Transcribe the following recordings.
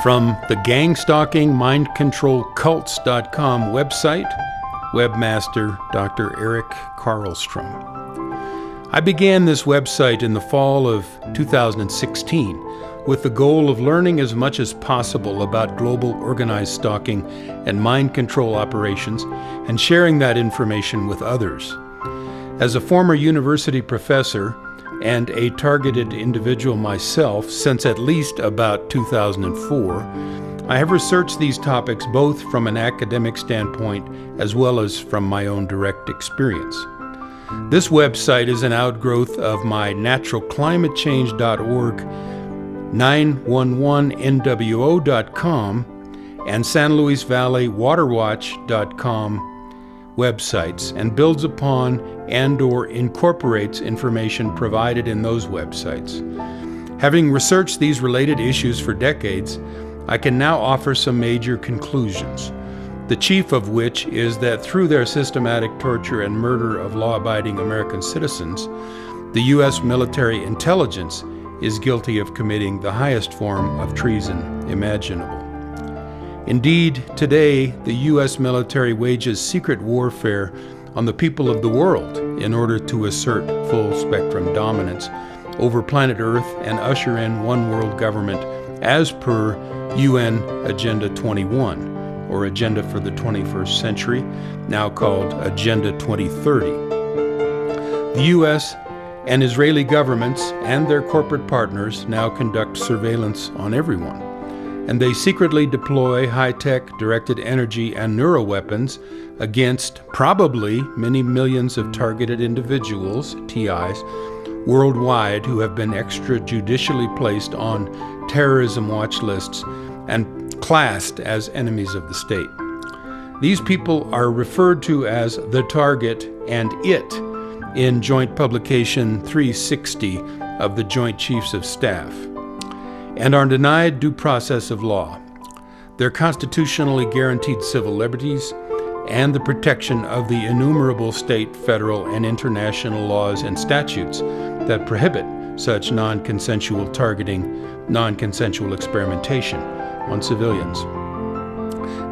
From the GangStalking MindControlCults.com website, webmaster Dr. Eric Karlstrom. I began this website in the fall of 2016 with the goal of learning as much as possible about global organized stalking and mind control operations and sharing that information with others. As a former university professor and a targeted individual myself since at least about 2004, I have researched these topics both from an academic standpoint as well as from my own direct experience. This website is an outgrowth of my naturalclimatechange.org, 911nwo.com, and San Luis Valley Waterwatch.com websites, and builds upon and/or incorporates information provided in those websites. Having researched these related issues for decades, I can now offer some major conclusions, the chief of which is that through their systematic torture and murder of law-abiding American citizens, the U.S. military intelligence is guilty of committing the highest form of treason imaginable. Indeed, today, the U.S. military wages secret warfare on the people of the world in order to assert full-spectrum dominance over planet Earth and usher in one world government as per UN Agenda 21, or Agenda for the 21st Century, now called Agenda 2030. The U.S. and Israeli governments and their corporate partners now conduct surveillance on everyone, and they secretly deploy high-tech directed energy and neuroweapons against probably many millions of targeted individuals, TIs, worldwide who have been extrajudicially placed on terrorism watch lists and classed as enemies of the state. These people are referred to as the target and it in Joint Publication 360 of the Joint Chiefs of Staff, and are denied due process of law, their constitutionally guaranteed civil liberties, and the protection of the innumerable state, federal, and international laws and statutes that prohibit such non-consensual targeting, non-consensual experimentation on civilians.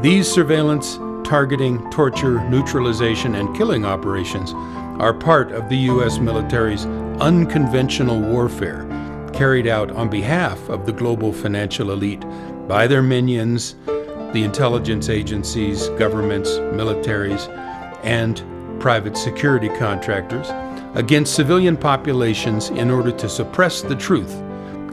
These surveillance, targeting, torture, neutralization, and killing operations are part of the U.S. military's unconventional warfare carried out on behalf of the global financial elite by their minions, the intelligence agencies, governments, militaries, and private security contractors against civilian populations in order to suppress the truth,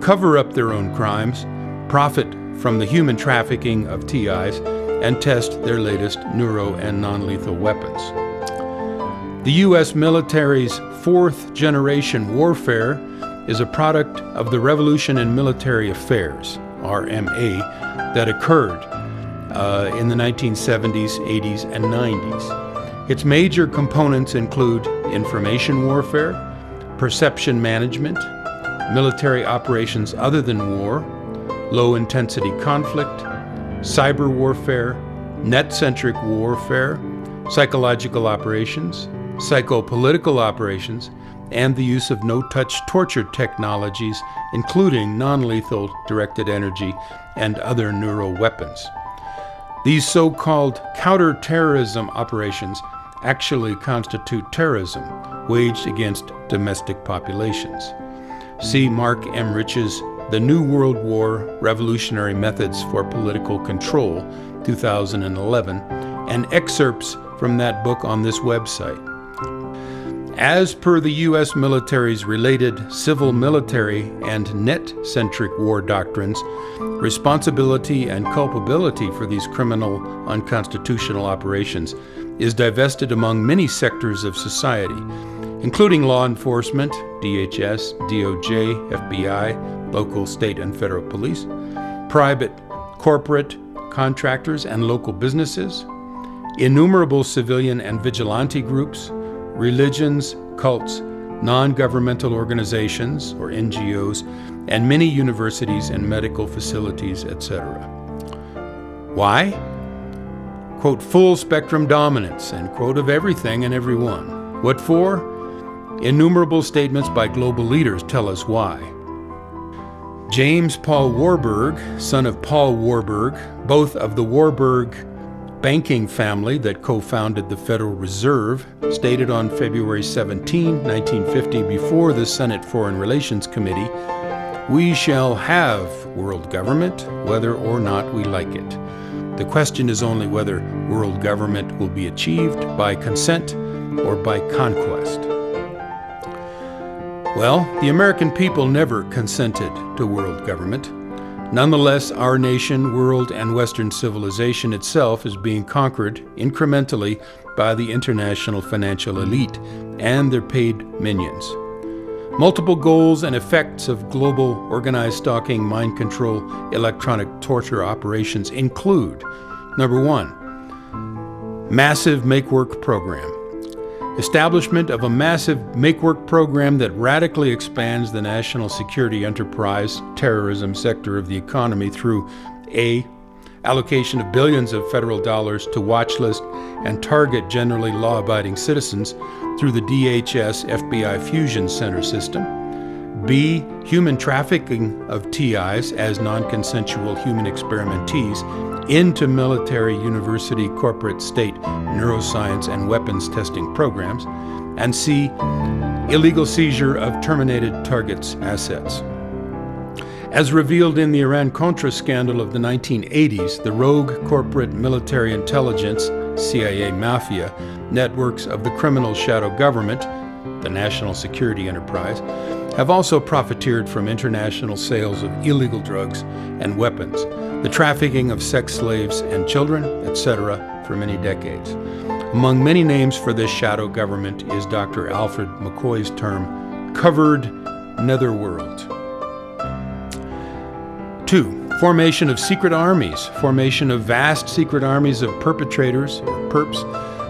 cover up their own crimes, profit from the human trafficking of TIs, and test their latest neuro and non-lethal weapons. The U.S. military's fourth-generation warfare is a product of the Revolution in Military Affairs, RMA, that occurred in the 1970s, 80s, and 90s. Its major components include information warfare, perception management, military operations other than war, low-intensity conflict, cyber warfare, net-centric warfare, psychological operations, psychopolitical operations, and the use of no-touch torture technologies, including non-lethal directed energy and other neural weapons. These so-called counter-terrorism operations actually constitute terrorism waged against domestic populations. See Mark M. Rich's The New World War, Revolutionary Methods for Political Control, 2011, and excerpts from that book on this website. As per the U.S. military's related civil military and net-centric war doctrines, responsibility and culpability for these criminal, unconstitutional operations is divested among many sectors of society, including law enforcement, DHS, DOJ, FBI, local, state, and federal police, private, corporate, contractors, and local businesses, innumerable civilian and vigilante groups, religions, cults, non-governmental organizations, or NGOs, and many universities and medical facilities, etc. Why? Quote, full spectrum dominance, end quote, of everything and everyone. What for? Innumerable statements by global leaders tell us why. James Paul Warburg, son of Paul Warburg, both of the Warburg banking family that co-founded the Federal Reserve, stated on February 17, 1950, before the Senate Foreign Relations Committee, "We shall have world government, whether or not we like it. The question is only whether world government will be achieved by consent or by conquest." Well, the American people never consented to world government. Nonetheless, our nation, world, and Western civilization itself is being conquered incrementally by the international financial elite and their paid minions. Multiple goals and effects of global organized stalking, mind control, electronic torture operations include: number one, massive make-work program. Establishment of a massive make-work program that radically expands the national security enterprise, terrorism sector of the economy through A, allocation of billions of federal dollars to watchlist and target generally law-abiding citizens through the DHS FBI Fusion Center system. B, human trafficking of TIs as non-consensual human experimentees into military, university, corporate, state, neuroscience, and weapons testing programs. And C, illegal seizure of terminated targets' assets. As revealed in the Iran-Contra scandal of the 1980s, the rogue corporate military intelligence, CIA mafia, networks of the criminal shadow government, the national security enterprise, have also profiteered from international sales of illegal drugs and weapons, the trafficking of sex slaves and children, etc., for many decades. Among many names for this shadow government is Dr. Alfred McCoy's term, covered netherworld. 2. Formation of secret armies. Formation of vast secret armies of perpetrators, or perps,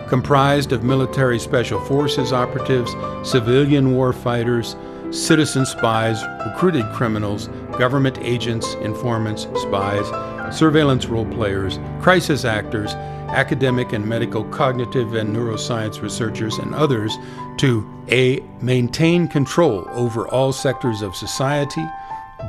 comprised of military special forces operatives, civilian war fighters, citizen spies, recruited criminals, government agents, informants, spies, surveillance role players, crisis actors, academic and medical, cognitive and neuroscience researchers, and others to A, maintain control over all sectors of society,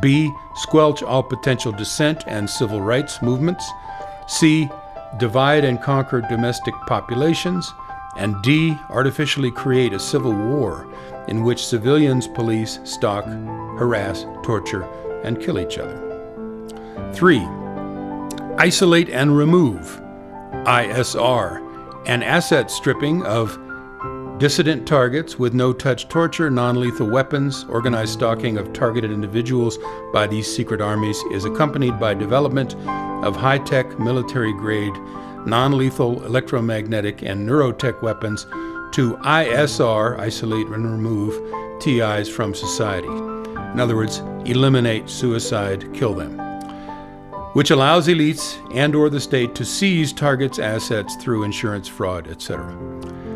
B, squelch all potential dissent and civil rights movements, C, divide and conquer domestic populations, and D, artificially create a civil war in which civilians police, stalk, harass, torture, and kill each other. 3. Isolate and remove, ISR, an asset stripping of dissident targets with no-touch torture, non-lethal weapons. Organized stalking of targeted individuals by these secret armies is accompanied by development of high-tech, military-grade, non-lethal electromagnetic and neurotech weapons to ISR, isolate and remove, TIs from society. In other words, eliminate, suicide, kill them, which allows elites and or the state to seize targets' assets through insurance fraud, etc.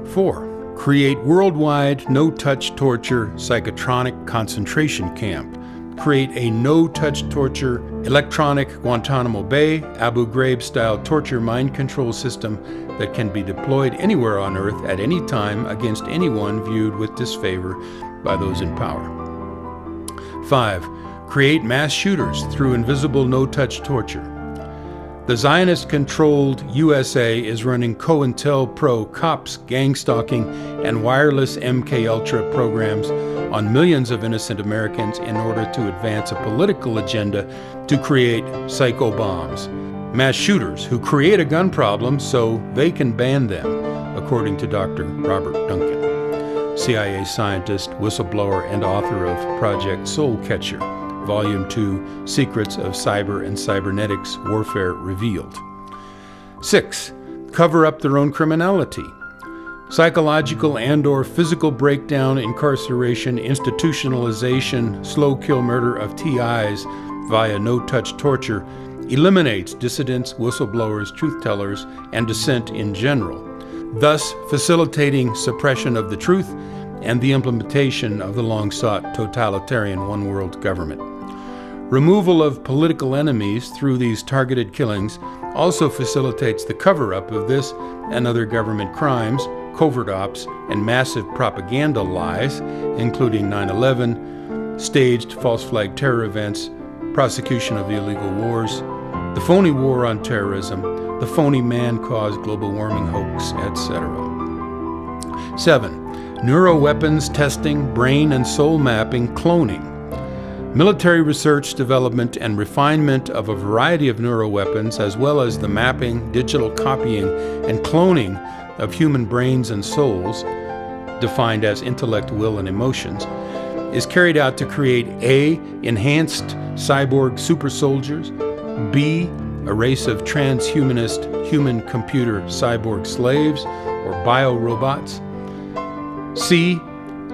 4. Create worldwide no-touch torture psychotronic concentration camp. Create a no-touch torture electronic Guantanamo Bay, Abu Ghraib-style torture mind control system that can be deployed anywhere on Earth at any time against anyone viewed with disfavor by those in power. 5. Create mass shooters through invisible no-touch torture. The Zionist-controlled USA is running COINTELPRO, COPS, GangStalking, and wireless MKUltra programs on millions of innocent Americans in order to advance a political agenda to create psycho bombs, mass shooters who create a gun problem so they can ban them, according to Dr. Robert Duncan, CIA scientist, whistleblower, and author of Project Soulcatcher, Volume 2, Secrets of Cyber and Cybernetics Warfare Revealed. 6. Cover up their own criminality. Psychological and or physical breakdown, incarceration, institutionalization, slow kill murder of TIs via no-touch torture eliminates dissidents, whistleblowers, truth-tellers, and dissent in general, thus facilitating suppression of the truth and the implementation of the long-sought totalitarian one-world government. Removal of political enemies through these targeted killings also facilitates the cover-up of this and other government crimes, covert ops, and massive propaganda lies, including 9/11, staged false flag terror events, prosecution of illegal wars, the phony war on terrorism, the phony man-caused global warming hoax, etc. 7. Neuroweapons testing, brain and soul mapping, cloning. Military research, development, and refinement of a variety of neuroweapons, as well as the mapping, digital copying, and cloning of human brains and souls, defined as intellect, will, and emotions, is carried out to create A. enhanced cyborg super soldiers, B. a race of transhumanist human-computer cyborg slaves or biorobots, C.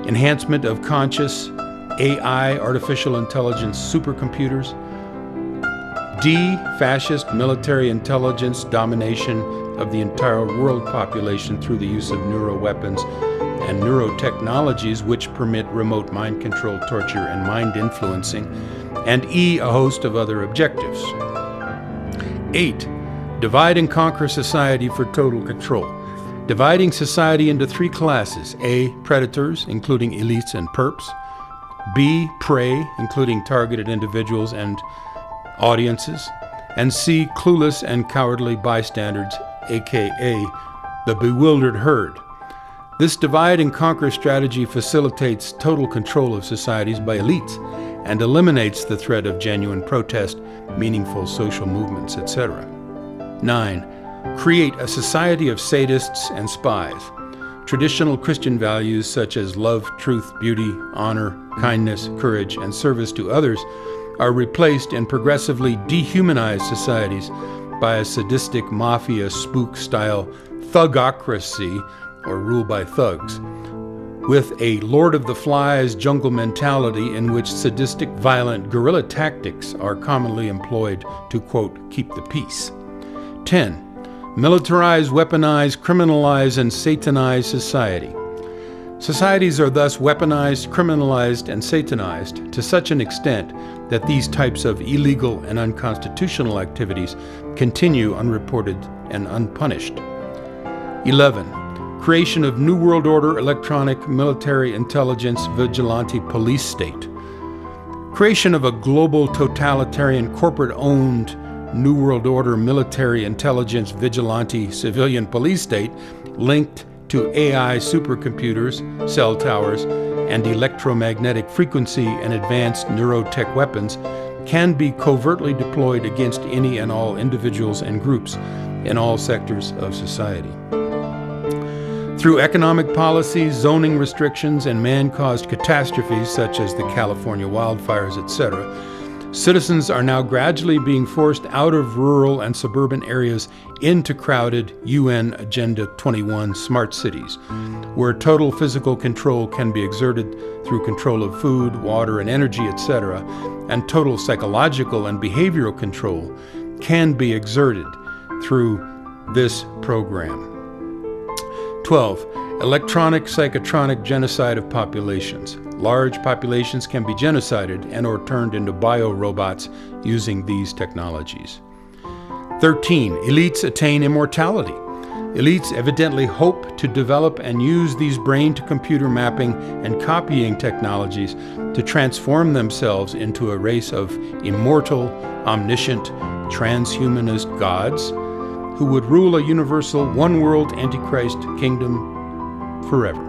enhancement of conscious AI, artificial intelligence supercomputers, D. fascist military intelligence domination of the entire world population through the use of neuroweapons and neurotechnologies which permit remote mind control, torture, and mind influencing, and E. a host of other objectives. 8. Divide and conquer society for total control. Dividing society into 3 classes: A. predators, including elites and perps, B. prey, including targeted individuals and audiences, and C. clueless and cowardly bystanders, aka the bewildered herd. This divide and conquer strategy facilitates total control of societies by elites and eliminates the threat of genuine protest, meaningful social movements, etc. 9. Create a society of sadists and spies. Traditional Christian values such as love, truth, beauty, honor, kindness, courage, and service to others are replaced in progressively dehumanized societies by a sadistic mafia spook-style thugocracy, or rule by thugs, with a Lord of the Flies jungle mentality in which sadistic, violent guerrilla tactics are commonly employed to, quote, keep the peace. 10. Militarize, weaponize, criminalize, and satanize society. Societies are thus weaponized, criminalized, and satanized to such an extent that these types of illegal and unconstitutional activities continue unreported and unpunished. 11. Creation of New World Order electronic military intelligence vigilante police state. Creation of a global totalitarian corporate-owned New World Order military intelligence vigilante civilian police state linked to AI supercomputers, cell towers, and electromagnetic frequency and advanced neurotech weapons can be covertly deployed against any and all individuals and groups in all sectors of society. Through economic policies, zoning restrictions, and man-caused catastrophes such as the California wildfires, etc., citizens are now gradually being forced out of rural and suburban areas into crowded UN Agenda 21 smart cities, where total physical control can be exerted through control of food, water, and energy, etc., and total psychological and behavioral control can be exerted through this program. 12. Electronic psychotronic genocide of populations. Large populations can be genocided and or turned into biorobots using these technologies. 13. Elites attain immortality. Elites evidently hope to develop and use these brain-to-computer mapping and copying technologies to transform themselves into a race of immortal, omniscient, transhumanist gods who would rule a universal one-world Antichrist kingdom forever.